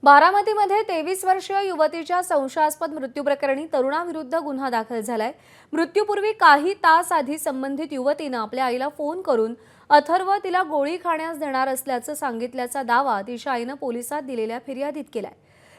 बारामतीमध्ये 23 वर्षीय युवतीच्या संशयास्पद मृत्यूप्रकरणी तरुणाविरुद्ध गुन्हा दाखल झालाय। मृत्यूपूर्वी काही तास आधी संबंधित युवतीने आपल्या आईला फोन करून अथर्व तिला गोळी खाण्यास देणार असल्याचं सांगितल्याचा दावा तिच्या आईने पोलिसात दिलेल्या फिर्यादीत केलाय।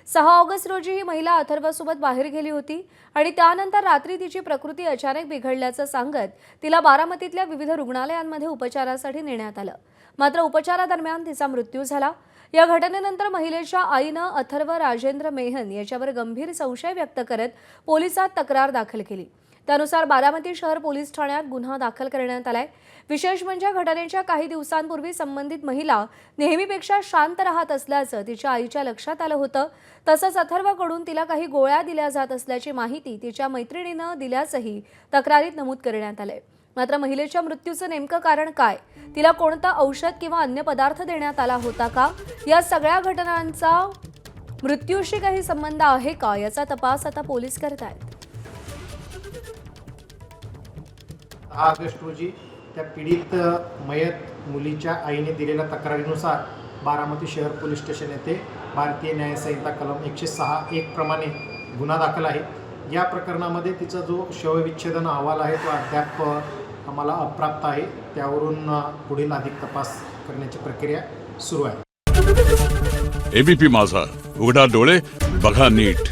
6 ऑगस्ट रोजी ही महिला अथर्वसोबत बाहेर गेली होती आणि त्यानंतर रात्री तिची प्रकृती अचानक बिघडल्याचं सांगत तिला बारामतीतल्या विविध रुग्णालयांमध्ये उपचारासाठी नेण्यात आलं। मात्र उपचारादरम्यान तिचा मृत्यू झाला। या घटनेनंतर महिलेच्या आईने अथर्व राजेंद्र मेहन याच्यावर गंभीर संशय व्यक्त करत पोलिसात तक्रार दाखल केली। त्यानुसार बारामती शहर पोलीस ठाण्यात गुन्हा दाखल करण्यात आलाय। विशेष म्हणजे घटनेच्या काही दिवसांपूर्वी संबंधित महिला नेहमीपेक्षा शांत राहत असल्याचं तिच्या आईच्या लक्षात आलं होतं। तसंच अथर्वकडून तिला काही गोळ्या दिल्या जात असल्याची माहिती तिच्या मैत्रिणीने दिल्याचंही तक्रारीत नमूद करण्यात आलंय। मात्र महिलेच्या मृत्यूचं नेमकं कारण काय, तिला कोणतं औषध किंवा अन्य पदार्थ देण्यात आला होता का, या सगळ्या घटनांचा मृत्यूशी काही संबंध आहे का, याचा तपास आता पोलीस करत आहेत। 6 ऑगस्ट रोजी त्या पीडित मयत मुलीच्या आईने दिलेल्या तक्रारीनुसार बारामती शहर पोलीस स्टेशन येथे भारतीय न्याय संहिता कलम 106(1) प्रमाणे गुन्हा दाखल आहे। या प्रकरणामध्ये तिचा जो शवविच्छेदन अहवाल आहे तो अद्याप आम्हाला अप्राप्त आहे। त्यावरून पुढील अधिक तपास करण्याची प्रक्रिया सुरू आहे। एबीपी माझा, उघडा डोळे बघा नीट।